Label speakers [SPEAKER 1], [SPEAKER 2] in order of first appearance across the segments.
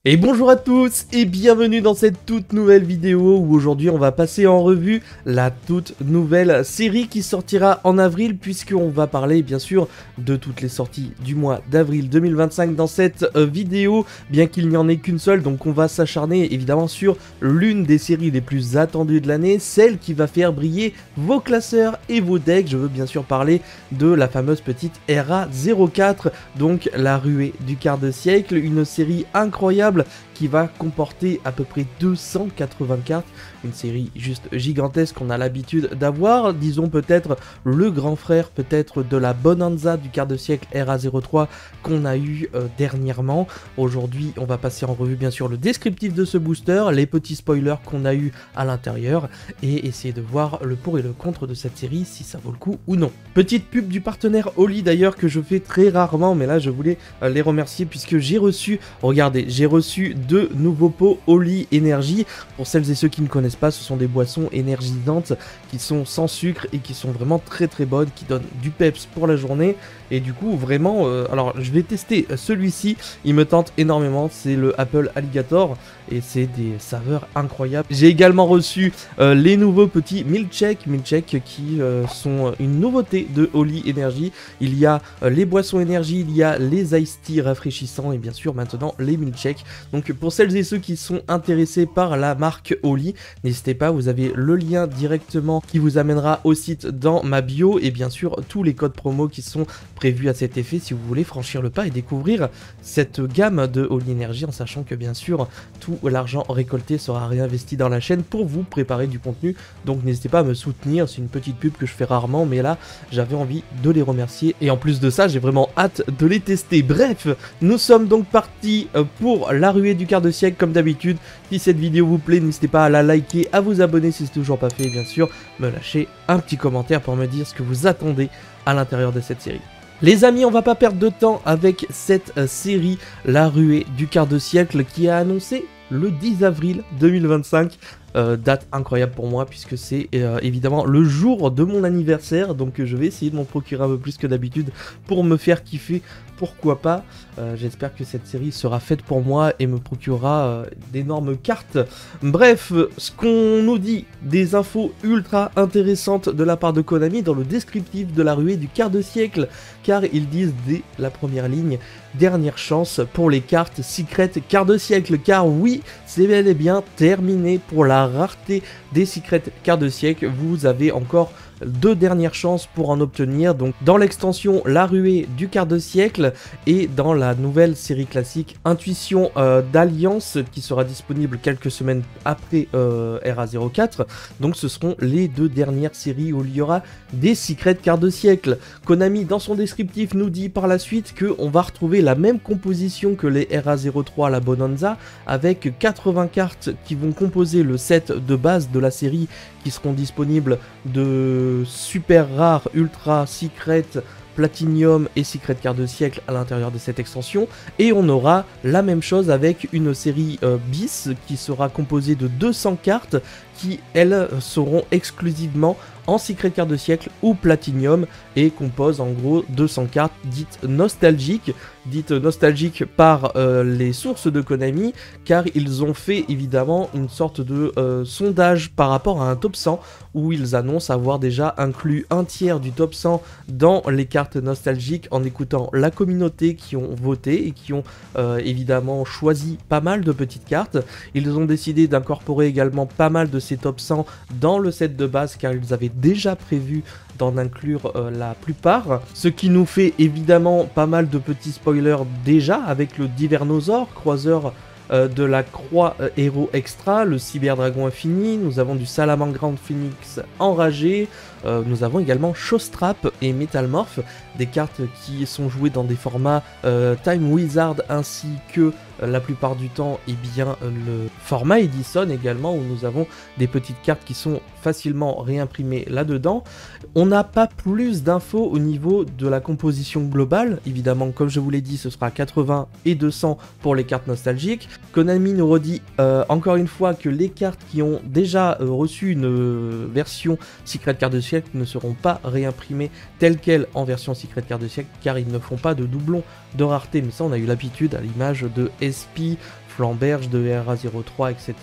[SPEAKER 1] Et bonjour à tous et bienvenue dans cette toute nouvelle vidéo où aujourd'hui on va passer en revue la toute nouvelle série qui sortira en avril, puisqu'on va parler bien sûr de toutes les sorties du mois d'avril 2025 dans cette vidéo, bien qu'il n'y en ait qu'une seule. Donc on va s'acharner évidemment sur l'une des séries les plus attendues de l'année, celle qui va faire briller vos classeurs et vos decks. Je veux bien sûr parler de la fameuse petite RA04, donc la ruée du quart de siècle, une série incroyable qui va comporter à peu près 280 cartes, une série juste gigantesque qu'on a l'habitude d'avoir, disons peut-être le grand frère peut-être de la bonanza du quart de siècle RA03 qu'on a eu dernièrement. Aujourd'hui on va passer en revue bien sûr le descriptif de ce booster, les petits spoilers qu'on a eu à l'intérieur et essayer de voir le pour et le contre de cette série, si ça vaut le coup ou non. Petite pub du partenaire Oli d'ailleurs que je fais très rarement, mais là je voulais les remercier puisque j'ai reçu, regardez, j'ai reçu 2 nouveaux pots Oli Energy. Pour celles et ceux qui ne connaissent pas, ce sont des boissons énergisantes qui sont sans sucre et qui sont vraiment très bonnes, qui donnent du peps pour la journée. Et du coup vraiment, alors je vais tester celui-ci, il me tente énormément, c'est le Apple Alligator et c'est des saveurs incroyables. J'ai également reçu les nouveaux petits milkshakes qui sont une nouveauté de Oli Energy. Il y a les boissons énergie, il y a les iced tea rafraîchissants et bien sûr maintenant les milkshakes. Donc pour celles et ceux qui sont intéressés par la marque Oli, n'hésitez pas, vous avez le lien directement qui vous amènera au site dans ma bio et bien sûr tous les codes promo qui sont prévus à cet effet si vous voulez franchir le pas et découvrir cette gamme de Oli Energy, en sachant que bien sûr tout l'argent récolté sera réinvesti dans la chaîne pour vous préparer du contenu. Donc n'hésitez pas à me soutenir, c'est une petite pub que je fais rarement, mais là j'avais envie de les remercier et en plus de ça j'ai vraiment hâte de les tester. Bref, nous sommes donc partis pour la ruée du quart de siècle comme d'habitude. Si cette vidéo vous plaît, n'hésitez pas à la liker, à vous abonner si c'est toujours pas fait et bien sûr me lâcher un petit commentaire pour me dire ce que vous attendez à l'intérieur de cette série. Les amis, on va pas perdre de temps avec cette série, la ruée du quart de siècle, qui a annoncé le 10 avril 2025. Date incroyable pour moi puisque c'est évidemment le jour de mon anniversaire, donc je vais essayer de m'en procurer un peu plus que d'habitude pour me faire kiffer, pourquoi pas. J'espère que cette série sera faite pour moi et me procurera d'énormes cartes. Bref, ce qu'on nous dit, des infos ultra intéressantes de la part de Konami dans le descriptif de la ruée du quart de siècle, car ils disent dès la première ligne, dernière chance pour les cartes Secret quart de siècle, car oui, c'est bel et bien terminé pour la rareté des Secret quart de siècle. Vous avez encore 2 dernières chances pour en obtenir, donc dans l'extension La Ruée du quart de siècle et dans la nouvelle série classique Intuition d'Alliance qui sera disponible quelques semaines après RA04. Donc ce seront les 2 dernières séries où il y aura des Secret quart de siècle. Konami dans son descriptif nous dit par la suite qu'on va retrouver la même composition que les RA03 la Bonanza, avec 80 cartes qui vont composer le set de base de la série, qui seront disponibles de super rares, ultra secret, Platinum et Secret quart de siècle à l'intérieur de cette extension. Et on aura la même chose avec une série bis qui sera composée de 200 cartes qui, elles, seront exclusivement en Secret quart de siècle ou Platinum et composent en gros 200 cartes dites nostalgiques par les sources de Konami, car ils ont fait évidemment une sorte de sondage par rapport à un top 100 où ils annoncent avoir déjà inclus un tiers du top 100 dans les cartes nostalgiques en écoutant la communauté qui ont voté et qui ont évidemment choisi pas mal de petites cartes. Ils ont décidé d'incorporer également pas mal de ces top 100 dans le set de base, car ils avaient déjà prévu d'en inclure la plupart, ce qui nous fait évidemment pas mal de petits spoilers déjà avec le Divernosaur, croiseur de la Croix Héros Extra, le Cyberdragon Infini, nous avons du Salamangreat Phoenix Enragé, nous avons également Showstrap et Metalmorph, des cartes qui sont jouées dans des formats Time Wizard ainsi que la plupart du temps bien le format Edison également, où nous avons des petites cartes qui sont facilement réimprimées là-dedans. On n'a pas plus d'infos au niveau de la composition globale, évidemment comme je vous l'ai dit ce sera 80 et 200 pour les cartes nostalgiques. Konami nous redit encore une fois que les cartes qui ont déjà reçu une version Secret quart de siècle ne seront pas réimprimées telles quelles en version Secret quart de siècle, car ils ne font pas de doublons de rareté, mais ça on a eu l'habitude à l'image de SP, Flamberge de RA03, etc.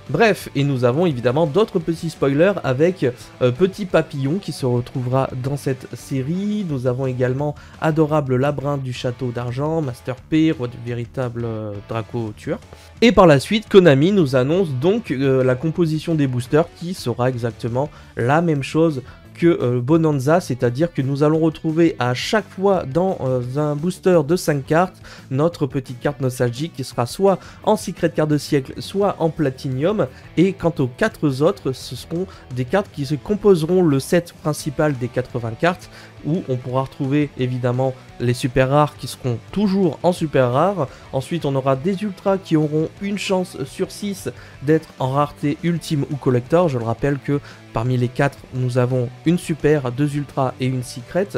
[SPEAKER 1] Bref, et nous avons évidemment d'autres petits spoilers avec Petit Papillon qui se retrouvera dans cette série. Nous avons également Adorable Labyrinthe du Château d'Argent, Master P, roi du véritable Draco tueur. Et par la suite, Konami nous annonce donc la composition des boosters qui sera exactement la même chose que Bonanza, c'est-à-dire que nous allons retrouver à chaque fois dans un booster de 5 cartes notre petite carte nostalgique qui sera soit en secret carte de siècle, soit en platinium. Et quant aux 4 autres, ce seront des cartes qui se composeront le set principal des 80 cartes, où on pourra retrouver évidemment les super rares qui seront toujours en super rare. Ensuite on aura des ultras qui auront une chance sur 6 d'être en rareté ultime ou collector. Je le rappelle que parmi les 4 nous avons une super, 2 ultras et une secret.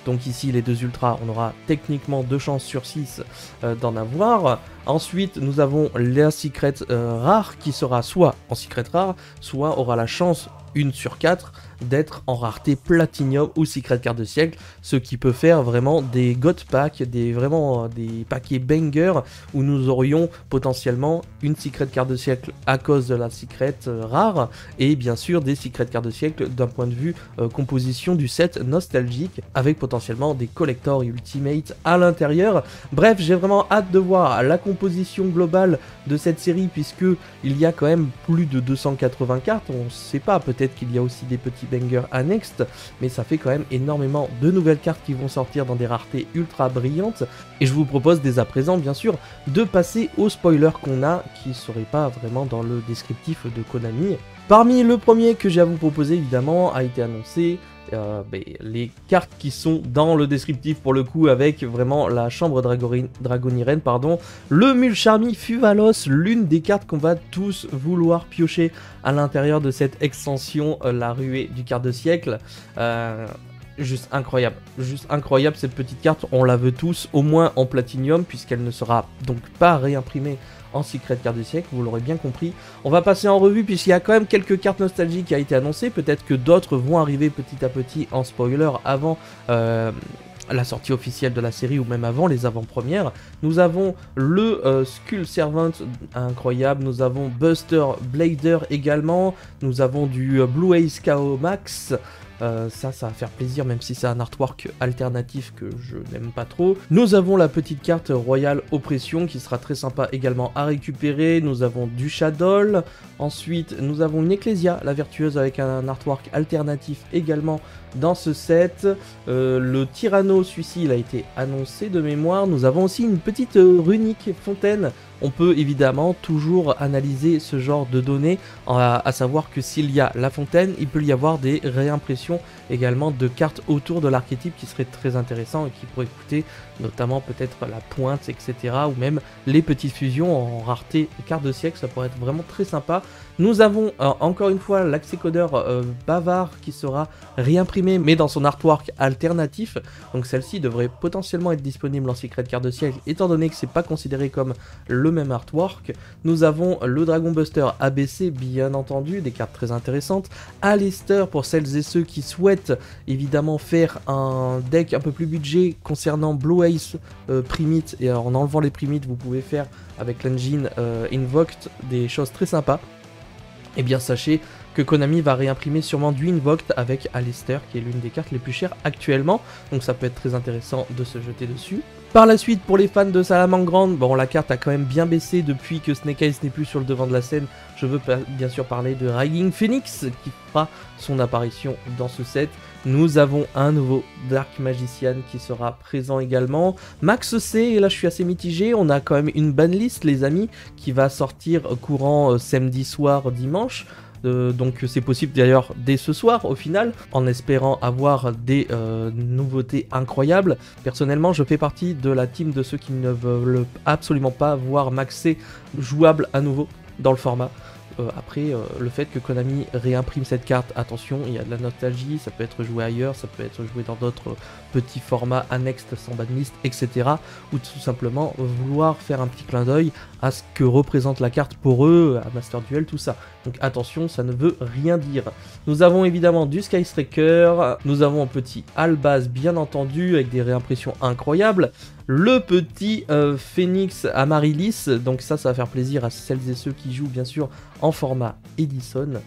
[SPEAKER 1] Donc ici les 2 ultras, on aura techniquement 2 chances sur 6 d'en avoir. Ensuite nous avons la secret rare qui sera soit en secret rare, soit aura la chance 1 sur 4 d'être en rareté platinium ou secret carte de siècle, ce qui peut faire vraiment des god packs, vraiment des paquets banger où nous aurions potentiellement une secret carte de siècle à cause de la secret rare et bien sûr des secret cartes de siècle d'un point de vue composition du set nostalgique avec potentiellement des collectors ultimate à l'intérieur. Bref, j'ai vraiment hâte de voir la composition globale de cette série puisque il y a quand même plus de 280 cartes, on sait pas, peut-être qu'il y a aussi des petits bangers annexes, mais ça fait quand même énormément de nouvelles cartes qui vont sortir dans des raretés ultra brillantes. Et je vous propose dès à présent, bien sûr, de passer aux spoilers qu'on a, qui ne seraient pas vraiment dans le descriptif de Konami. Parmi le premier que j'ai à vous proposer, évidemment, a été annoncé les cartes qui sont dans le descriptif pour le coup, avec vraiment la chambre dragonirène, le Mulcharmy Fuvalos, l'une des cartes qu'on va tous vouloir piocher à l'intérieur de cette extension, la ruée du quart de siècle. Juste incroyable cette petite carte, on la veut tous, au moins en platinium, puisqu'elle ne sera donc pas réimprimée en secret carte de siècle, vous l'aurez bien compris. On va passer en revue puisqu'il y a quand même quelques cartes nostalgiques qui a été annoncées, peut-être que d'autres vont arriver petit à petit en spoiler avant la sortie officielle de la série ou même avant les avant-premières. Nous avons le Skull Servant incroyable, nous avons Buster Blader également, nous avons du Blue Ace KO Max. Ça va faire plaisir même si c'est un artwork alternatif que je n'aime pas trop. Nous avons la petite carte Royal Oppression qui sera très sympa également à récupérer. Nous avons du Shadow. Ensuite nous avons une Ecclesia, la vertueuse, avec un artwork alternatif également dans ce set. Le Tyranno, celui-ci il a été annoncé de mémoire. Nous avons aussi une petite runique fontaine. On peut évidemment toujours analyser ce genre de données, à savoir que s'il y a la fontaine, il peut y avoir des réimpressions également de cartes autour de l'archétype qui seraient très intéressants et qui pourraient coûter notamment peut-être la pointe, etc. ou même les petites fusions en rareté carte de siècle, ça pourrait être vraiment très sympa. Nous avons encore une fois l'accécodeur bavard qui sera réimprimé mais dans son artwork alternatif, donc celle-ci devrait potentiellement être disponible en secret carte de siècle étant donné que c'est pas considéré comme le même artwork. Nous avons le Dragon Buster ABC, bien entendu, des cartes très intéressantes. Alistair pour celles et ceux qui souhaitent évidemment faire un deck un peu plus budget concernant Blue Ace Primite, et en enlevant les Primites vous pouvez faire avec l'engine Invoked des choses très sympas. Et bien sachez que Konami va réimprimer sûrement du Invoked avec Alistair qui est l'une des cartes les plus chères actuellement, donc ça peut être très intéressant de se jeter dessus. Par la suite, pour les fans de Salamangreande, bon, la carte a quand même bien baissé depuis que Snake Eyes n'est plus sur le devant de la scène. Je veux bien sûr parler de Rising Phoenix qui fera son apparition dans ce set. Nous avons un nouveau Dark Magician qui sera présent également. Max C, et là je suis assez mitigé, on a quand même une banlist les amis qui va sortir courant samedi soir, dimanche. Donc c'est possible d'ailleurs dès ce soir au final, en espérant avoir des nouveautés incroyables. Personnellement je fais partie de la team de ceux qui ne veulent absolument pas voir Max C jouable à nouveau dans le format. Après, le fait que Konami réimprime cette carte, attention, il y a de la nostalgie, ça peut être joué ailleurs, ça peut être joué dans d'autres petits formats annexes sans banlist, etc. Ou tout simplement vouloir faire un petit clin d'œil à ce que représente la carte pour eux, à Master Duel, tout ça. Donc attention, ça ne veut rien dire. Nous avons évidemment du Sky Striker, nous avons un petit Albaz bien entendu, avec des réimpressions incroyables. le petit Phoenix Amaryllis. Donc ça va faire plaisir à celles et ceux qui jouent bien sûr en format Edison.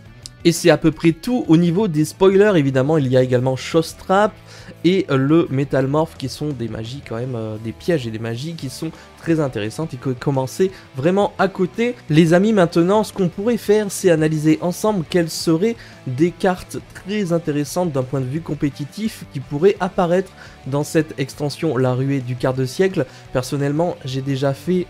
[SPEAKER 1] Et c'est à peu près tout au niveau des spoilers. Évidemment, il y a également Showstrap et le Métalmorphe qui sont des magies quand même, des pièges et des magies qui sont très intéressantes et que commencer vraiment à côté. Les amis, maintenant, ce qu'on pourrait faire, c'est analyser ensemble quelles seraient des cartes très intéressantes d'un point de vue compétitif qui pourraient apparaître dans cette extension La Ruée du quart de siècle. Personnellement, j'ai déjà fait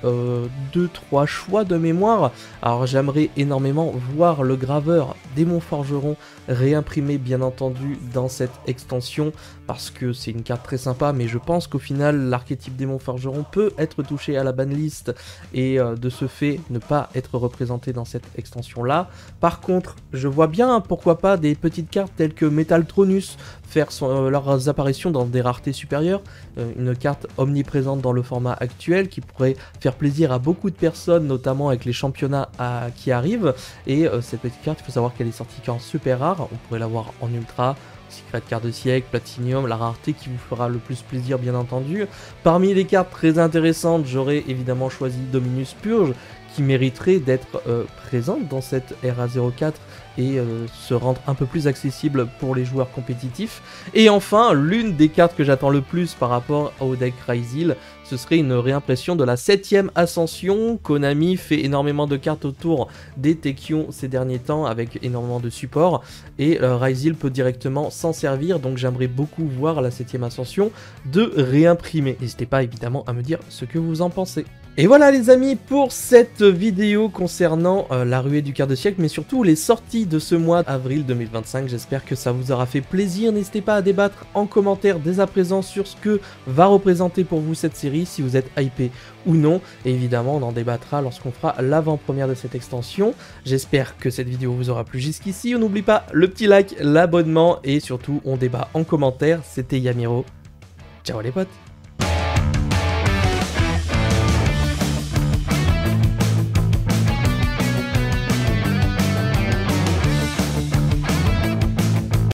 [SPEAKER 1] 2-3 choix de mémoire. Alors j'aimerais énormément voir le graveur Démon Forgeron réimprimé bien entendu dans cette extension parce que c'est une carte très sympa, mais je pense qu'au final l'archétype Démon Forgeron peut être touché à la banlist et de ce fait ne pas être représenté dans cette extension là. Par contre je vois bien pourquoi pas des petites cartes telles que Metalltronus faire leurs apparitions dans des raretés supérieures, une carte omniprésente dans le format actuel qui pourrait faire plaisir à beaucoup de personnes, notamment avec les championnats qui arrivent. Et cette petite carte, il faut savoir qu'elle est sortie qu'en super rare, on pourrait l'avoir en ultra, Secret Card de siècle, Platinium, la rareté qui vous fera le plus plaisir bien entendu. Parmi les cartes très intéressantes, j'aurais évidemment choisi Dominus Purge, qui mériterait d'être présente dans cette RA04 et se rendre un peu plus accessible pour les joueurs compétitifs. Et enfin, l'une des cartes que j'attends le plus par rapport au deck Ryzil, ce serait une réimpression de la 7ème Ascension. Konami fait énormément de cartes autour des Techion ces derniers temps avec énormément de support et Ryzil peut directement s'en servir, donc j'aimerais beaucoup voir la 7ème Ascension de réimprimer. N'hésitez pas évidemment à me dire ce que vous en pensez. Et voilà les amis pour cette vidéo concernant la ruée du quart de siècle, mais surtout les sorties de ce mois d'avril 2025. J'espère que ça vous aura fait plaisir. N'hésitez pas à débattre en commentaire dès à présent sur ce que va représenter pour vous cette série, si vous êtes hypé ou non. Et évidemment, on en débattra lorsqu'on fera l'avant-première de cette extension. J'espère que cette vidéo vous aura plu jusqu'ici. On n'oublie pas le petit like, l'abonnement et surtout on débat en commentaire. C'était Yamiro. Ciao les potes.